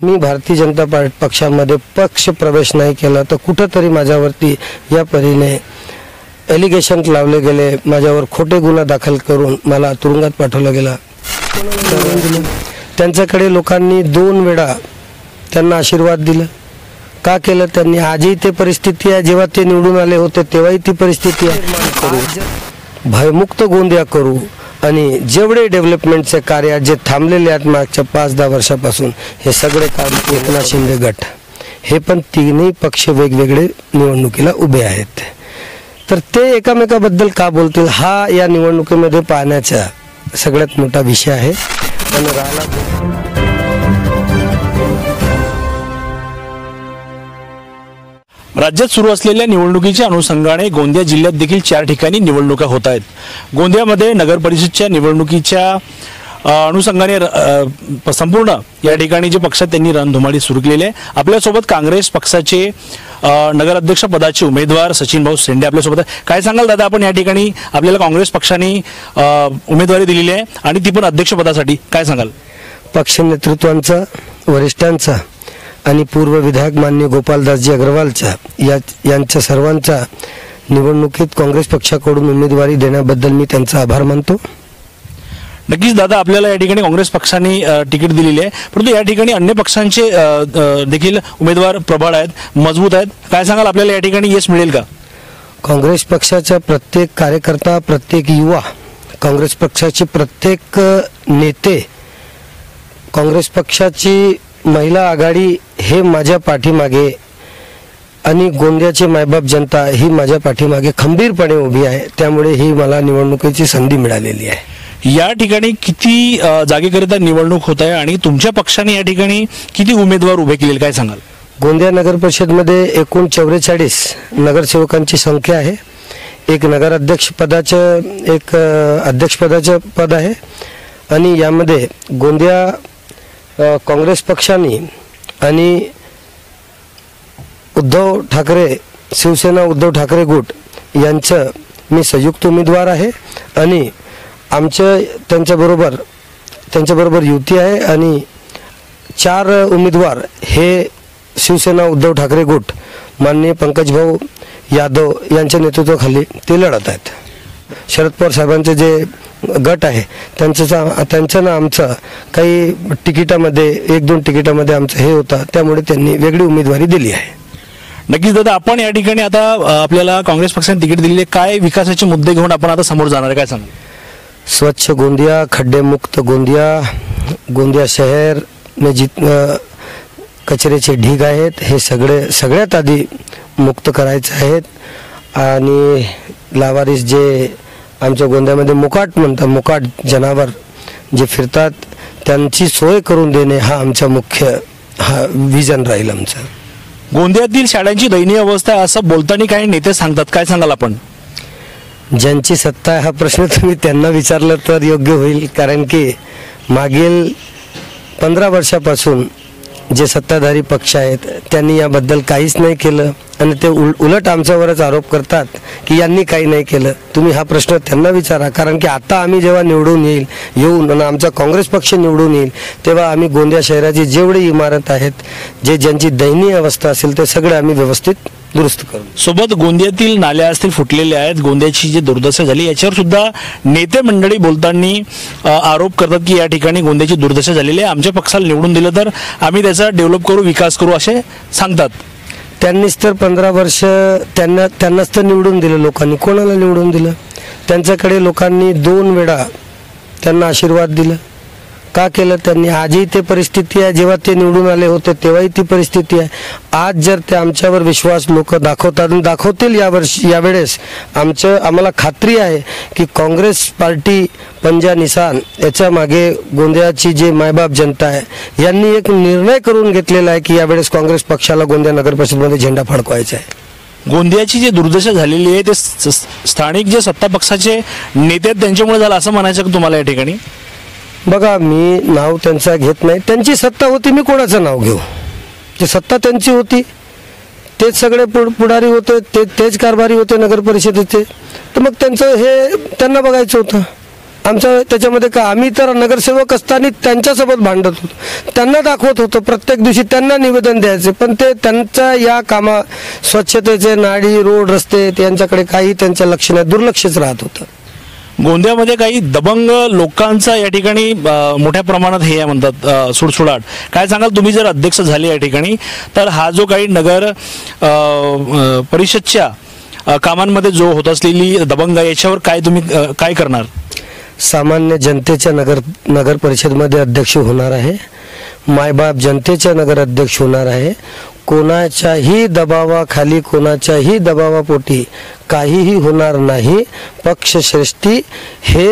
मी भारतीय जनता पक्षामध्ये पक्ष प्रवेश नाही केला तर कुठंतरी माझ्यावरती या परीने एलिगेशन लावले गेले, माझ्यावर खोटे गुन्हा दाखल करून मला तुरुंगात पाठवलं गेला। त्यांच्याकडे लोकांनी 2 वेळा त्यांना आशीर्वाद दिला। का केलं त्यांनी? आजही ते परिस्थिती आहे, जेव्हा ते निवडून आले होते तेव्हाही ती परिस्थिती आहे। भयमुक्त गोंदिया करू आणि जेवढे डेव्हलपमेंटचे कार्य जे थांबलेले आहेत मागच्या 5-10 वर्षापासून हे सगळे काम एकनाथ शिंदे गट, हे पण तिन्ही पक्ष वेगवेगळे निवडणुकीला उभे आहेत, तर ते एकामेकाबद्दल का बोलतील हा या निवडणुकीमध्ये पाहण्याचा सगळ्यात मोठा विषय आहे। राज्यात सुरू असलेल्या निवडणुकीच्या अनुषंगाने गोंदिया जिल्ह्यात देखील 4 ठिकाणी निवडणुका होत आहेत। गोंदियामध्ये नगर परिषदच्या निवडणुकीच्या अनुषंगाने संपूर्ण या ठिकाणी जे पक्षात त्यांनी रणधुमाळी सुरू केलेली आहे। आपल्यासोबत काँग्रेस पक्षाचे नगराध्यक्ष पदाचे उमेदवार सचिन भाऊ शेंडे आपल्यासोबत आहे। काय सांगाल दादा, आपण या ठिकाणी आपल्याला काँग्रेस पक्षाने उमेदवारी दिलेली आहे आणि ती पण अध्यक्षपदासाठी, काय सांगाल? पक्ष नेतृत्वांचा, वरिष्ठांचा आणि पूर्व विधायक मान्य गोपालदासजी अग्रवालचा यांच्या सर्वांचा निवडणुकीत काँग्रेस पक्षाकडून उमेदवारी देण्याबद्दल मी त्यांचा आभार मानतो। नक्कीच दादा, आपल्याला या ठिकाणी काँग्रेस पक्षाने तिकीट दिलेली आहे, परंतु या ठिकाणी अन्य पक्षांचे देखील उमेदवार प्रबळ आहेत, मजबूत आहेत। काय सांगाल, आपल्याला या ठिकाणी यश मिळेल का? काँग्रेस पक्षाचा प्रत्येक कार्यकर्ता, प्रत्येक युवा, काँग्रेस पक्षाचे प्रत्येक नेते, काँग्रेस पक्षाची महिला आघाडी हे माझ्या पाठीमागे आणि गोंदियाची मायबाप जनता ही माझ्या पाठीमागे खंबीरपणे उभी आहे, त्यामुळे ही मला निवडणुकीची संधी मिळालेली आहे। या ठिकाणी किती जागेकरिता निवडणूक होत आहे आणि तुमच्या पक्षाने या ठिकाणी किती उमेदवार उभे केले, काय सांगाल? गोंदिया नगर परिषदमध्ये एकूण 44 नगरसेवकांची संख्या आहे। एक नगराध्यक्ष पदाचं, एक अध्यक्षपदाचं पद आहे आणि यामध्ये गोंदिया काँग्रेस पक्षाने आणि उद्धव ठाकरे, शिवसेना उद्धव ठाकरे गुट यांचं मी संयुक्त उमेदवार आहे आणि आमचं त्यांच्याबरोबर युती आहे आणि 4 उमेदवार हे शिवसेना उद्धव ठाकरे गुट माननीय पंकज भाऊ यादव यांच्या नेतृत्वाखाली ते लढत आहेत। शरद पवार साहेबांचे जे गट आहे त्यांचं ना आमचं काही तिकिटामध्ये 1-2 तिकिटामध्ये आमचं हे होता, त्यामुळे त्यांनी वेगळी उमेदवारी दिली आहे। नक्कीच दादा, आपण या ठिकाणी आता आपल्याला काँग्रेस पक्षाने तिकीट दिलेले, काय विकासाचे मुद्दे घेऊन आपण आता समोर जाणार आहे, काय सांगाल? स्वच्छ गोंदिया, खड्डे मुक्त गोंदिया, गोंदिया शहर में जितने कचऱ्याचे ढीग आहेत हे सगळ्यात आधी मुक्त करायचे आहेत आणि लावारिस जे आमच्या गोंदियामध्ये मुकाट जनावर जे फिरतात त्यांची सोय करून देणे हा आमचा मुख्य विजन राहील आमचं। गोंदियातील शाळांची दयनीय अवस्था असं बोलताना काही नेते सांगतात, काय सांगाल आपण? ज्यांची सत्ता आहे हा प्रश्न तुम्ही त्यांना विचारलं तर योग्य होईल, कारण की मागील 15 वर्षापासून जे सत्ताधारी पक्ष आहेत त्यांनी याबद्दल काहीच नाही केलं आणि ते उलट आमच्यावरच आरोप करतात की यांनी काही नाही केलं। तुम्ही हा प्रश्न त्यांना विचारा, कारण की आता आम्ही जेव्हा निवडून येऊन आणि आमचा काँग्रेस पक्ष निवडून येईल तेव्हा आम्ही गोंदिया शहराची जेवढी इमारत आहेत, ज्यांची दयनीय अवस्था असेल ते सगळे आम्ही व्यवस्थित दुरुस्त करू। सोबत गोंदियातील नाल्या असतील फुटलेल्या आहेत, गोंदियाची जी दुर्दशा झाली याच्यावर सुद्धा नेते मंडळी बोलताना आरोप करतात की या ठिकाणी गोंदियाची दुर्दशा झालेली आहे, आमच्या पक्षाला निवडून दिलं तर आम्ही त्याचा डेव्हलप करू, विकास करू असे सांगतात। त्यांनीच तर 15 वर्ष त्यांनाच तर निवडून दिलं लोकांनी, कोणाला निवडून दिलं? त्यांच्याकडे लोकांनी 2 वेळा त्यांना आशीर्वाद दिला। का केलं त्यांनी? आजही ते परिस्थिती आहे, जेव्हा ते निवडून आले होते तेव्हाही ती परिस्थिती आहे। आज जर ते आमच्यावर विश्वास लोक दाखवतात आणि दाखवतील यावेळेस आम्हाला खात्री आहे की काँग्रेस पार्टी पंजा निशान याच्या मागे गोंदियाची जे मायबाप जनता आहे यांनी एक निर्णय करून घेतलेला आहे की यावेळेस काँग्रेस पक्षाला गोंदिया नगर परिषदेमध्ये झेंडा फडकवायचा आहे। गोंदियाची जी दुर्दशा झालेली आहे ते स्थानिक जे सत्ता पक्षाचे नेते आहेत त्यांच्यामुळे झालं असं म्हणायचं का तुम्हाला या ठिकाणी? बघा, मी नाव त्यांचा घेत नाही, त्यांची सत्ता होती, मी कोणाचं नाव घेऊ? जी सत्ता त्यांची होती तेच सगळे पुढारी होते, तेच कारभारी होते नगर परिषदेचे, तर मग त्यांचं हे त्यांना बघायचं होतं। आमचं त्याच्यामध्ये का आम्ही तर नगरसेवक असताना त्यांच्यासोबत भांडत होतो, त्यांना दाखवत होतो, प्रत्येक दिवशी त्यांना निवेदन द्यायचे, पण ते त्यांच्या या कामा स्वच्छतेचे नाडी रोड रस्ते यांच्याकडे काही त्यांचं लक्ष नाही, दुर्लक्षच राहत होतं. गोंदियामध्ये काही दबंग लोकांचा या ठिकाणी मोठ्या प्रमाणात हे आहे म्हणतात सुडसुडाट. काय सांगाल तुम्ही जर अध्यक्ष झाले या ठिकाणी, तर हा जो काही नगर परिषदच्या कामांमध्ये जो होत असलेली दबंग आहे याच्यावर काय तुम्ही काय करणार? सामान्य जनतेच्या नगर परिषदमध्ये अध्यक्ष होणार आहे, मायबाप जनतेच्या नगर अध्यक्ष होणार आहे. कोणाच्याही दबावाखाली कोणाच्याही दबावापोटी काहीही होणार नाही. पक्षश्रेष्ठी हे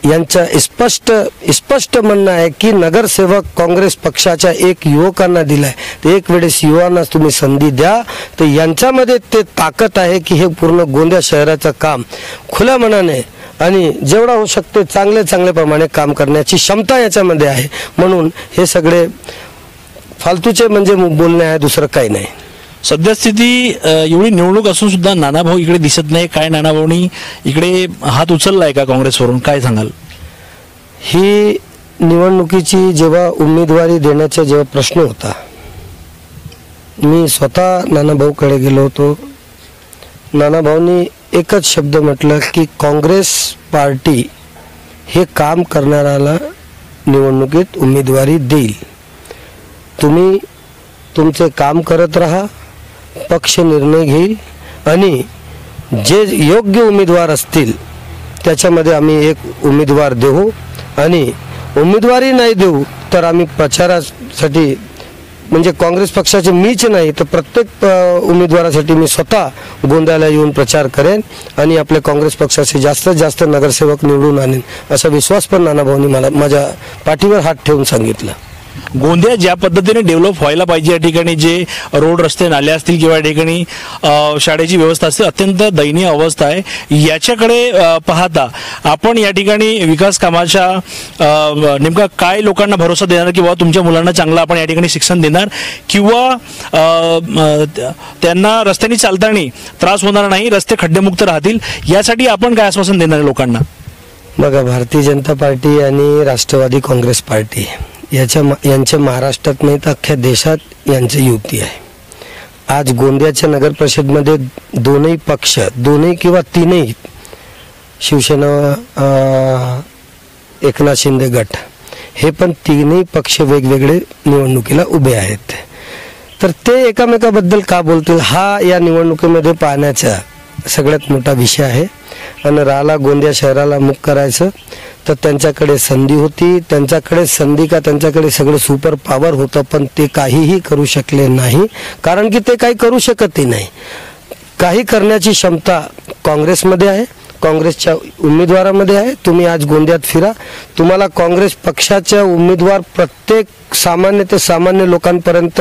यांचं स्पष्ट म्हणणं आहे की नगरसेवक काँग्रेस पक्षाच्या एक युवकांना दिलाय, तर एक वेळेस युवांना तुम्ही संधी द्या. तर यांच्यामध्ये ते ताकद आहे की हे पूर्ण गोंदिया शहराचं काम खुल्या मनाने आणि जेवढा होऊ शकते चांगल्या प्रमाणे काम करण्याची क्षमता याच्यामध्ये आहे. म्हणून हे सगळे फालतूचे म्हणजे बोलणे आहे, दुसरं काही नाही. सद्यस्थिती एवढी निवडणूक असून सुद्धा नानाभाऊ इकडे दिसत नाही. काय नानाभाऊनी इकडे हात उचललाय का काँग्रेसवरून? काय सांगाल? ही निवडणुकीची जेव्हा उमेदवारी देण्याचा जेव्हा प्रश्न होता, मी स्वतः नानाभाऊकडे गेलो होतो. नानाभाऊनी एकच शब्द म्हटलं की काँग्रेस पार्टी हे काम करणाऱ्याला निवडणुकीत उमेदवारी देईल. तुम्ही तुमचे काम करत राहा, पक्ष निर्णय घेईल आणि जे योग्य उमेदवार असतील त्याच्यामध्ये आम्ही एक उमेदवार देऊ. आणि उमेदवारी नाही देऊ तर आम्ही प्रचारासाठी म्हणजे काँग्रेस पक्षाचे मीच नाही तर प्रत्येक उमेदवारासाठी मी स्वतः गोंदियाला येऊन प्रचार करेन आणि आपल्या काँग्रेस पक्षाचे जास्तीत जास्त नगरसेवक निवडून आणेन असा विश्वास पण नानाभाऊंनी मला माझ्या पाठीवर हात ठेवून सांगितलं. गोंदिया ज्या पद्धतीने डेव्हलप व्हायला पाहिजे या ठिकाणी जे रोड रस्ते नाले असतील किंवा या ठिकाणी शाळेची व्यवस्था असते अत्यंत दयनीय अवस्था आहे. याच्याकडे पाहता आपण या ठिकाणी विकास कामाच्या नेमका काय लोकांना भरोसा देणार की बाबा तुमच्या मुलांना चांगलं आपण या ठिकाणी शिक्षण देणार किंवा त्यांना रस्त्याने चालताना त्रास होणार नाही, रस्ते खड्डेमुक्त राहतील, यासाठी आपण काय आश्वासन देणार लोकांना? बघा, भारतीय जनता पार्टी आणि राष्ट्रवादी काँग्रेस पार्टी यांच्या महाराष्ट्रात नाही तर अख्ख्या देशात यांची युती आहे. आज गोंदियाच्या नगर परिषदमध्ये दोनही पक्ष, दोनही किंवा तीनही, शिवसेना, एकनाथ शिंदे गट, हे पण तीनही पक्ष वेगवेगळे निवडणुकीला उभे आहेत. तर ते एकामेकाबद्दल का बोलतील हा या निवडणुकीमध्ये पाहण्याचा सगळ्यात मोठा विषय आहे. आणि राहिला गोंदिया शहराला मुक्त करायचं तर त्यांच्याकडे संधी होती, त्यांच्याकडे संधी का त्यांच्याकडे सगळं सुपर पॉवर होतं, पण ते काहीही करू शकले नाही. कारण की ते काही करू शकतही नाही. काही करण्याची क्षमता काँग्रेसमध्ये आहे, काँग्रेसच्या उमेदवारामध्ये आहे. तुम्ही आज गोंदियात फिरा, तुम्हाला काँग्रेस पक्षाच्या उमेदवार प्रत्येक सामान्य ते सामान्य लोकांपर्यंत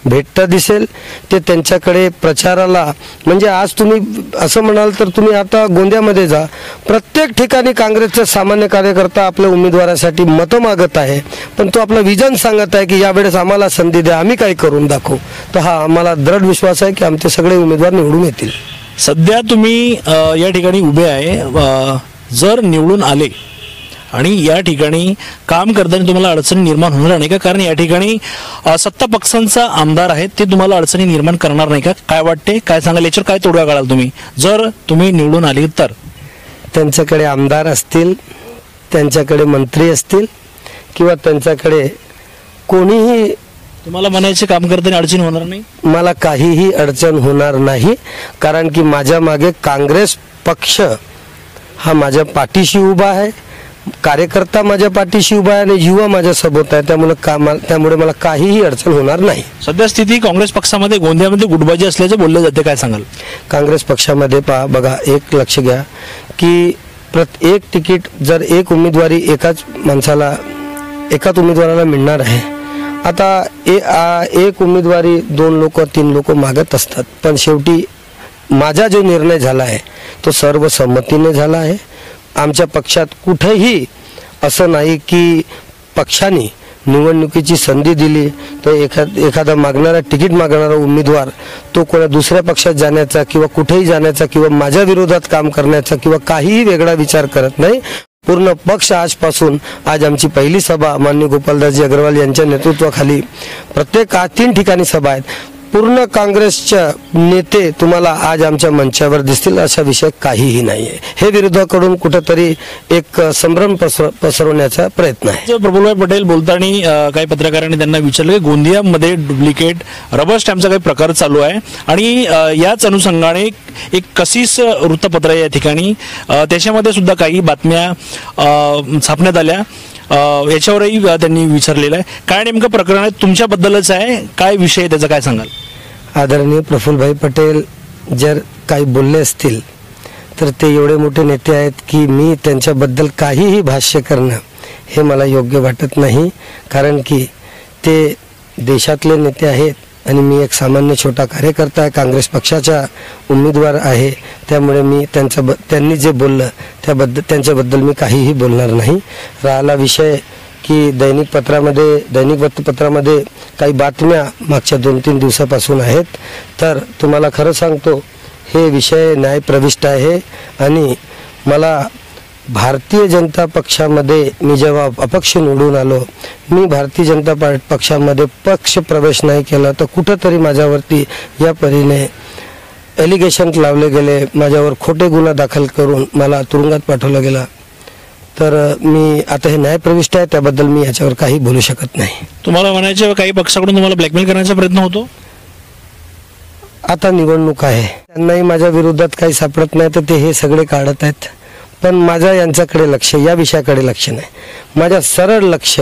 भेटता दिसेल. ते त्यांच्याकडे प्रचाराला म्हणजे आज तुम्ही असं म्हणाल तर तुम्ही आता गोंदियामध्ये जा, प्रत्येक ठिकाणी काँग्रेसचा सामान्य कार्यकर्ता आपल्या उमेदवारासाठी मतं मागत आहे, पण तो आपलं विजन सांगत आहे की यावेळेस आम्हाला संधी द्या, आम्ही काही करून दाखवू. तर हा आम्हाला दृढ विश्वास आहे की आमचे सगळे उमेदवार निवडून येतील. सध्या तुम्ही या ठिकाणी उभे आहे, जर निवडून आले आणि या ठिकाणी काम करताना तुम्हाला अडचणी निर्माण होणार नाही का? कारण या ठिकाणी सत्ता पक्षांचा आमदार आहेत, ते तुम्हाला अडचणी निर्माण करणार नाही का? काय वाटते, काय सांगाल याच्यावर, काय तोडगा काढाल तुम्ही जर तुम्ही निवडून आले तर? त्यांच्याकडे आमदार असतील, त्यांच्याकडे मंत्री असतील किंवा त्यांच्याकडे कोणीही, तुम्हाला म्हणायचे काम करताना अडचण होणार नाही? मला काहीही अडचण होणार नाही. कारण की माझ्या मागे काँग्रेस पक्ष हा माझ्या पाठीशी उभा आहे, कार्यकर्ता माझ्या पाठीशी उभा आहे आणि युवा माझ्यासोबत आहे. त्यामुळे मला काहीही अडचण होणार नाही. सध्या स्थिती काँग्रेस पक्षामध्ये गोंदियामध्ये गुटबाजी असल्याचं बोललं जाते, काय सांगाल? काँग्रेस पक्षामध्ये बघा, एक लक्ष घ्या की एक तिकीट जर एक उमेदवारी एकाच उमेदवाराला मिळणार आहे. आता एक उमेदवारी 2 लोक 3 लोक मागत असतात, पण शेवटी माझा जो निर्णय झाला आहे तो सर्वसंमतीने झाला आहे. आमच्या पक्षात कुठेही असं नाही की पक्षाने निवडणुकीची संधी दिली तर एखादा तिकीट मागणारा उमेदवार तो कोणा दुसऱ्या पक्षात जाण्याचा किंवा कुठेही जाण्याचा किंवा माझ्या विरोधात काम करण्याचा किंवा काहीही वेगळा विचार करत नाही. पूर्ण पक्ष आजपासून आज आमची पहिली सभा माननीय गोपालदासजी अग्रवाल यांच्या नेतृत्वाखाली प्रत्येक 3 ठिकाणी सभा आहेत. पूर्ण काँग्रेसच्या नेते तुम्हाला आज आमच्या मंचावर दिसतील असा विषय काहीही नाही आहे. हे विरोधाकडून कुठेतरी एक संभ्रम पसरवण्याचा प्रयत्न आहे. प्रफुल्लभाई पटेल बोलताना काही पत्रकारांनी त्यांना विचारलं की गोंदियामध्ये डुप्लिकेट रबर स्टॅम्पचा काही प्रकार चालू आहे आणि याच अनुषंगाने एक कसीस वृत्तपत्र आहे या ठिकाणी, त्याच्यामध्ये सुद्धा काही बातम्या छापण्यात आल्या. याच्यावरही त्यांनी विचारलेलं आहे. काय नेमकं प्रकरण आहे, तुमच्याबद्दलच आहे, काय विषय त्याचा काय सांगाल? आदरणीय प्रफुल्लभाई पटेल जर काही बोलले असतील तर ते एवढे मोठे नेते आहेत की मी त्यांच्याबद्दल काहीही भाष्य करणं हे मला योग्य वाटत नाही. कारण की ते देशातले नेते आहेत आणि मी एक सामान्य छोटा कार्यकर्ता आहे, काँग्रेस पक्षाचा उमेदवार आहे. त्यामुळे मी त्यांनी जे बोललं त्यांच्याबद्दल मी काहीही बोलणार नाही. राहिला विषय की दैनिक वृत्तपत्रामध्ये काही बातम्या मागच्या 2-3 दिवसापासून आहेत, तर तुम्हाला खरं सांगतो हे विषय न्यायप्रविष्ट आहे. आणि मला भारतीय जनता पक्षामध्ये मी जेव्हा अपक्ष निवडून आलो, मी भारतीय जनता पक्षामध्ये पक्ष प्रवेश नाही केला तर कुठंतरी माझ्यावरती या परीने एलिगेशन लावले गेले, माझ्यावर खोटे गुन्हा दाखल करून मला तुरुंगात पाठवलं गेलं. तर मी आता हे न्यायप्रविष्ट आहे, त्याबद्दल मी याच्यावर काही बोलू शकत नाही. तुम्हाला म्हणायचे काही पक्षाकडून तुम्हाला ब्लॅकमेल करण्याचा प्रयत्न होतो? आता निवडणूक आहे, त्यांनाही माझ्या विरोधात काही सापडत नाही तर ते हे सगळे काढत आहेत. पण माझं यांच्याकडे लक्ष, या विषयाकडे लक्ष नाही. माझं सरळ लक्ष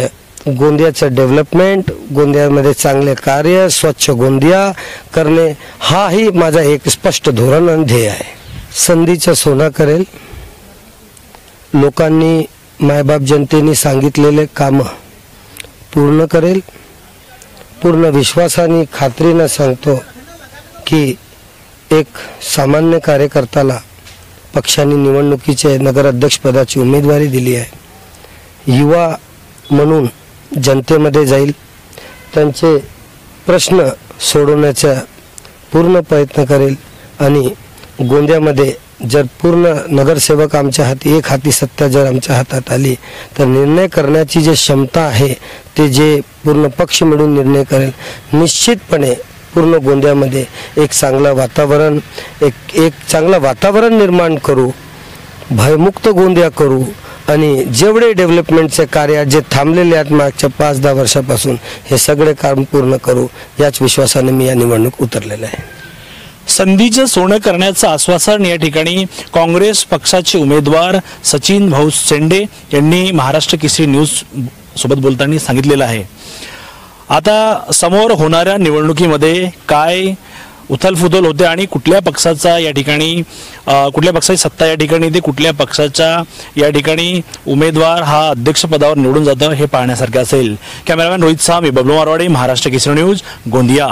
गोंदियाचं डेव्हलपमेंट, गोंदियामध्ये चांगले कार्य, स्वच्छ गोंदिया करणे, हाही माझा एक स्पष्ट धोरण आणि ध्येय आहे. संधीचं सोनं करेल, लोकांनी मायबाप जनतेने सांगितलेले कामं पूर्ण करेल. पूर्ण विश्वासाने खात्रीनं सांगतो की एक सामान्य कार्यकर्त्याला पक्षाने निवडणुकीचे नगराध्यक्षपदाची उमेदवारी दिली आहे. युवा म्हणून जनतेमध्ये जाईल, त्यांचे प्रश्न सोडवण्याचा पूर्ण प्रयत्न करेल. आणि गोंदियामध्ये जर पूर्ण नगरसेवक आमच्या हाती, एक हाती सत्ता जर आमच्या हातात आली तर निर्णय करण्याची जी क्षमता आहे ते जे पूर्ण पक्ष मिळून निर्णय करेल. निश्चितपणे पूर्ण गोंदियामध्ये एक चांगलं वातावरण निर्माण करू, भयमुक्त गोंदिया करू आणि जेवढे डेव्हलपमेंटचे कार्य जे थांबलेले आहेत मागच्या 5-10 वर्षापासून हे सगळे काम पूर्ण करू, याच विश्वासाने मी या निवडणूक उतरलेला आहे. संधीचं सोनं करण्याचं आश्वासन या ठिकाणी काँग्रेस पक्षाचे उमेदवार सचिन भाऊ शेंडे यांनी महाराष्ट्र केसरी न्यूज सोबत बोलताना सांगितलेलं आहे. आता समोर होणाऱ्या निवडणुकीमध्ये काय उथलफुथल होते आणि कुठल्या पक्षाचा या ठिकाणी कुठल्या पक्षाची सत्ता या ठिकाणी ते कुठल्या पक्षाचा या ठिकाणी उमेदवार हा अध्यक्षपदावर निवडून जातं हे पाहण्यासारखं असेल. कॅमेरामॅन रोहित साह, मी बबलू मारवाडे, महाराष्ट्र केसरी न्यूज, गोंदिया.